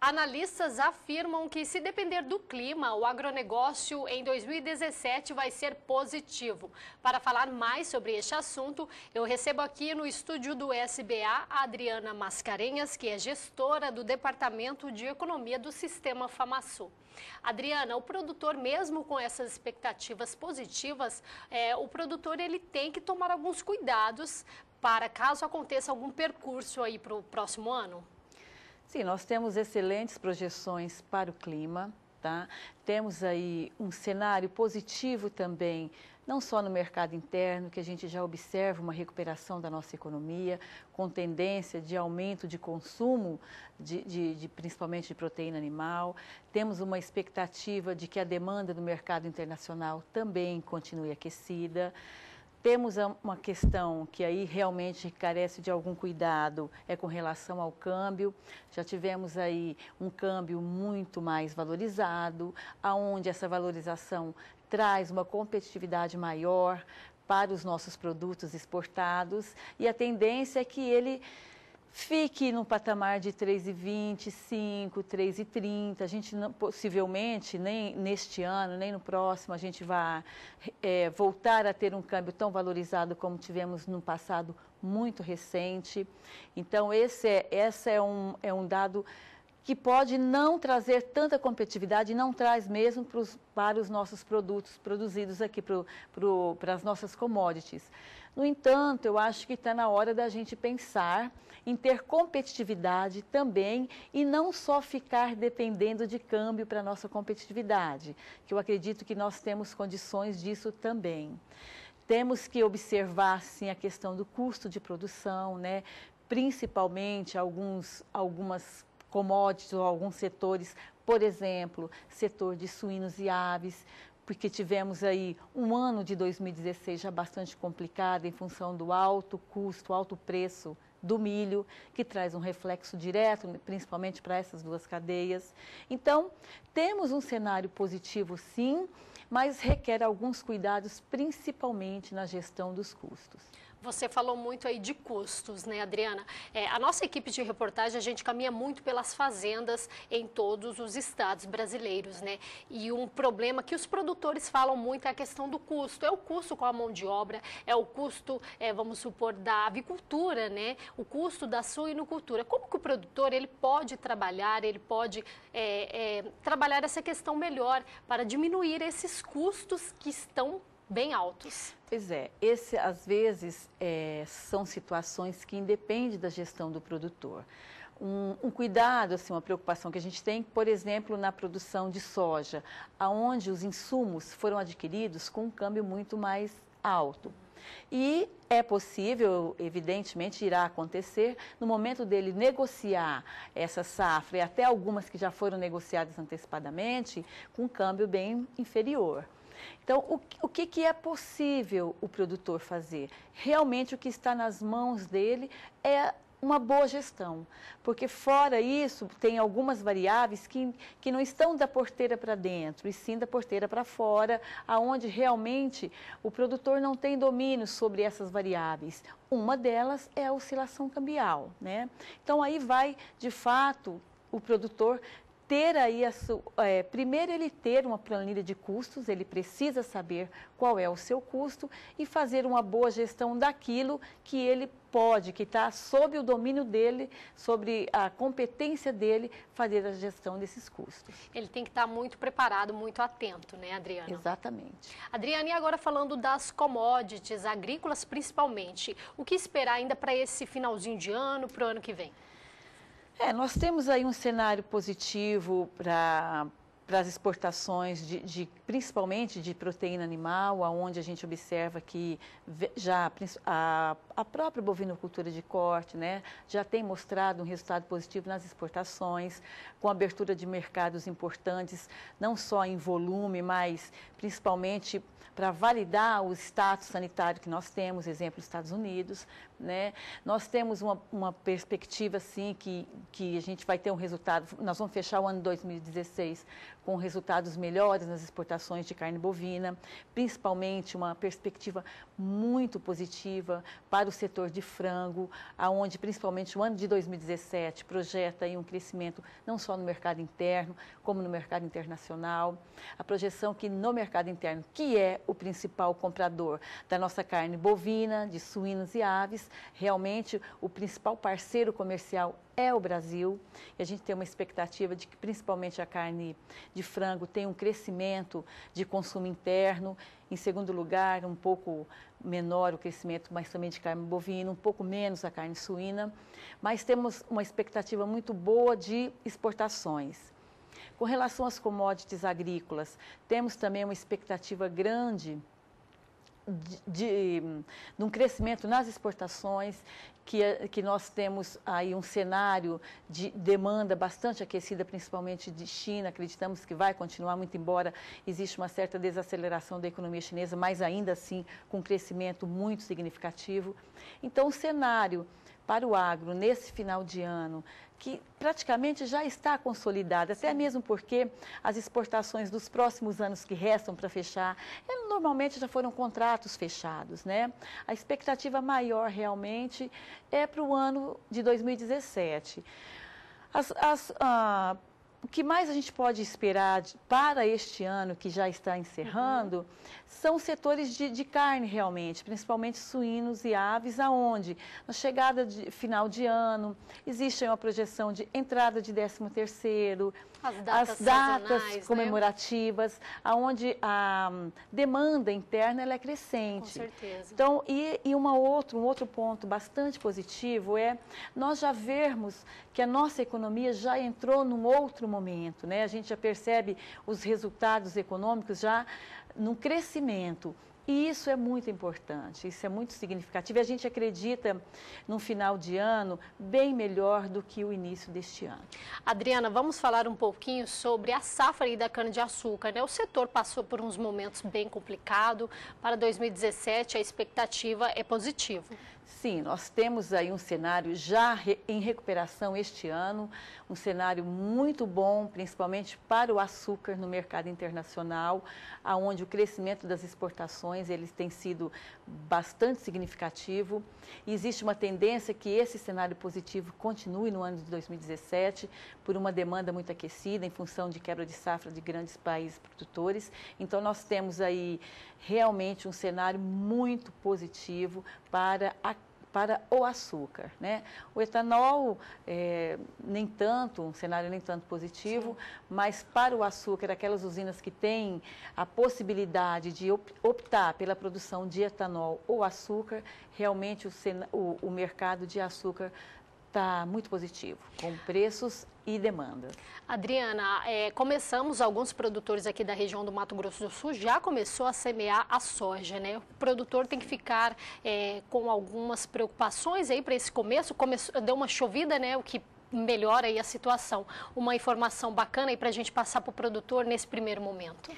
Analistas afirmam que, se depender do clima, o agronegócio em 2017 vai ser positivo. Para falar mais sobre este assunto, eu recebo aqui no estúdio do SBA a Adriana Mascarenhas, que é gestora do Departamento de Economia do Sistema FAMASU. Adriana, o produtor, mesmo com essas expectativas positivas, o produtor ele tem que tomar alguns cuidados para caso aconteça algum percurso aí para o próximo ano? Sim, nós temos excelentes projeções para o clima, tá? Temos aí um cenário positivo também, não só no mercado interno, que a gente já observa uma recuperação da nossa economia, com tendência de aumento de consumo, principalmente de proteína animal. Temos uma expectativa de que a demanda do mercado internacional também continue aquecida. Temos uma questão que aí realmente carece de algum cuidado, é com relação ao câmbio. Já tivemos aí um câmbio muito mais valorizado, aonde essa valorização traz uma competitividade maior para os nossos produtos exportados e a tendência é que ele fique no patamar de 3,25, 3,30. A gente não, possivelmente, nem neste ano, nem no próximo, a gente vai voltar a ter um câmbio tão valorizado como tivemos no passado muito recente. Então, esse é um dado que pode não trazer tanta competitividade e não traz mesmo para os nossos produtos produzidos aqui, para as nossas commodities. No entanto, eu acho que está na hora da gente pensar em ter competitividade também e não só ficar dependendo de câmbio para a nossa competitividade, que eu acredito que nós temos condições disso também. Temos que observar, sim, a questão do custo de produção, né? Principalmente algumas commodities ou alguns setores, por exemplo, setor de suínos e aves, porque tivemos aí um ano de 2016 já bastante complicado em função do alto custo, alto preço do milho, que traz um reflexo direto, principalmente para essas duas cadeias. Então, temos um cenário positivo sim, mas requer alguns cuidados, principalmente na gestão dos custos. Você falou muito aí de custos, né, Adriana? A nossa equipe de reportagem, a gente caminha muito pelas fazendas em todos os estados brasileiros, né? E um problema que os produtores falam muito é a questão do custo. É o custo com a mão de obra, é o custo, vamos supor, da avicultura, né? O custo da suinocultura. Como que o produtor ele pode trabalhar, trabalhar essa questão melhor para diminuir esses custos que estão bem altos? Pois é, às vezes são situações que independem da gestão do produtor. Um cuidado, assim, uma preocupação que a gente tem, por exemplo, na produção de soja, onde os insumos foram adquiridos com um câmbio muito mais alto. E é possível, evidentemente irá acontecer, no momento dele negociar essa safra, e até algumas que já foram negociadas antecipadamente, com um câmbio bem inferior. Então, o que é possível o produtor fazer? Realmente o que está nas mãos dele é uma boa gestão, porque fora isso tem algumas variáveis que não estão da porteira para dentro, e sim da porteira para fora, aonde realmente o produtor não tem domínio sobre essas variáveis. Uma delas é a oscilação cambial, né? Então aí vai, de fato, o produtor ter aí, primeiro ele ter uma planilha de custos, ele precisa saber qual é o seu custo e fazer uma boa gestão daquilo que ele pode, que está sob o domínio dele, sobre a competência dele, fazer a gestão desses custos. Ele tem que estar muito preparado, muito atento, né, Adriana? Exatamente. Adriana, e agora falando das commodities agrícolas principalmente, o que esperar ainda para esse finalzinho de ano, para o ano que vem? Nós temos aí um cenário positivo para as exportações, principalmente de proteína animal, onde a gente observa que já a própria bovinocultura de corte, né, já tem mostrado um resultado positivo nas exportações, com abertura de mercados importantes, não só em volume, mas principalmente para validar o status sanitário que nós temos, exemplo, Estados Unidos, né? Nós temos uma perspectiva, assim, que a gente vai ter um resultado, nós vamos fechar o ano 2016 com resultados melhores nas exportações de carne bovina, principalmente uma perspectiva muito positiva para o setor de frango, aonde principalmente o ano de 2017 projeta aí um crescimento não só no mercado interno, como no mercado internacional. A projeção que no mercado interno, que é o principal comprador da nossa carne bovina, de suínos e aves, realmente o principal parceiro comercial é o Brasil, e a gente tem uma expectativa de que principalmente a carne de frango tenha um crescimento de consumo interno, em segundo lugar, um pouco menor o crescimento, mas também de carne bovina, um pouco menos a carne suína, mas temos uma expectativa muito boa de exportações. Com relação às commodities agrícolas, temos também uma expectativa grande de um crescimento nas exportações, que nós temos aí um cenário de demanda bastante aquecida, principalmente de China. Acreditamos que vai continuar, muito embora existe uma certa desaceleração da economia chinesa, mas ainda assim com um crescimento muito significativo. Então, o cenário para o agro nesse final de ano, que praticamente já está consolidada, até mesmo porque as exportações dos próximos anos que restam para fechar, normalmente já foram contratos fechados, né? A expectativa maior realmente é para o ano de 2017. O que mais a gente pode esperar para este ano, que já está encerrando, são os setores de carne realmente, principalmente suínos e aves, aonde na chegada de final de ano existe uma projeção de entrada de 13º, as datas comemorativas, né? Aonde a demanda interna ela é crescente. Com certeza. Então, um outro ponto bastante positivo é nós já vermos que a nossa economia já entrou num outro momento, né? A gente já percebe os resultados econômicos já no crescimento. E isso é muito importante, isso é muito significativo. E a gente acredita num final de ano bem melhor do que o início deste ano. Adriana, vamos falar um pouquinho sobre a safra aí da cana-de-açúcar, né? O setor passou por uns momentos bem complicados. Para 2017, a expectativa é positiva. Sim, nós temos aí um cenário já em recuperação este ano, um cenário muito bom, principalmente para o açúcar no mercado internacional, aonde o crescimento das exportações eles tem sido bastante significativo. E existe uma tendência que esse cenário positivo continue no ano de 2017, por uma demanda muito aquecida, em função de quebra de safra de grandes países produtores. Então, nós temos aí realmente um cenário muito positivo para o açúcar, né? O etanol, nem tanto, um cenário nem tanto positivo, sim, mas para o açúcar, aquelas usinas que têm a possibilidade de optar pela produção de etanol ou açúcar, realmente o mercado de açúcar está muito positivo, com preços e demanda. Adriana, começamos, alguns produtores aqui da região do Mato Grosso do Sul já começou a semear a soja, né? O produtor tem que ficar com algumas preocupações aí para esse começo, deu uma chovida, né? O que melhora aí a situação. Uma informação bacana aí para a gente passar para o produtor nesse primeiro momento.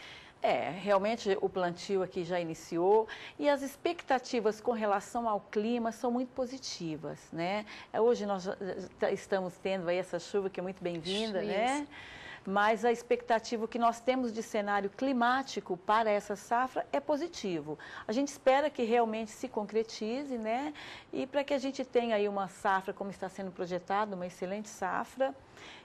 Realmente o plantio aqui já iniciou e as expectativas com relação ao clima são muito positivas, né? Hoje nós já estamos tendo aí essa chuva que é muito bem-vinda, né? Mas a expectativa que nós temos de cenário climático para essa safra é positivo. A gente espera que realmente se concretize, né? E para que a gente tenha aí uma safra como está sendo projetado, uma excelente safra,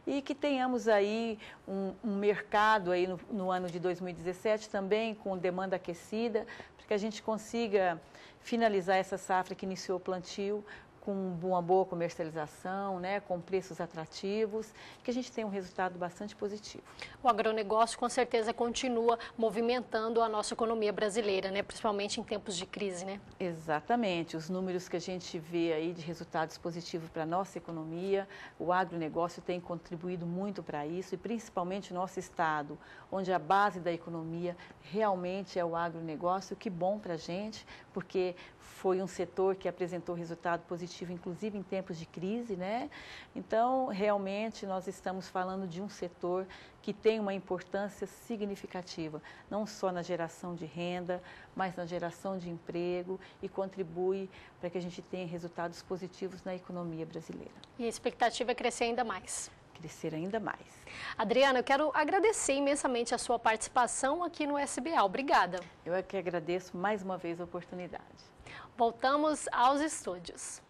e que tenhamos aí um mercado aí no ano de 2017 também com demanda aquecida, para que a gente consiga finalizar essa safra que iniciou o plantio com uma boa comercialização, né, com preços atrativos, que a gente tenha um resultado bastante positivo. O agronegócio com certeza continua movimentando a nossa economia brasileira, né, principalmente em tempos de crise, né? Exatamente, os números que a gente vê aí de resultados positivos para a nossa economia, o agronegócio tem contribuído muito para isso, e principalmente o nosso estado, onde a base da economia realmente é o agronegócio. Que bom para a gente, porque foi um setor que apresentou resultado positivo, inclusive em tempos de crise, né? Então, realmente, nós estamos falando de um setor que tem uma importância significativa, não só na geração de renda, mas na geração de emprego, e contribui para que a gente tenha resultados positivos na economia brasileira. E a expectativa é crescer ainda mais. crescer ainda mais. Adriana, eu quero agradecer imensamente a sua participação aqui no SBA. Obrigada. Eu é que agradeço mais uma vez a oportunidade. Voltamos aos estúdios.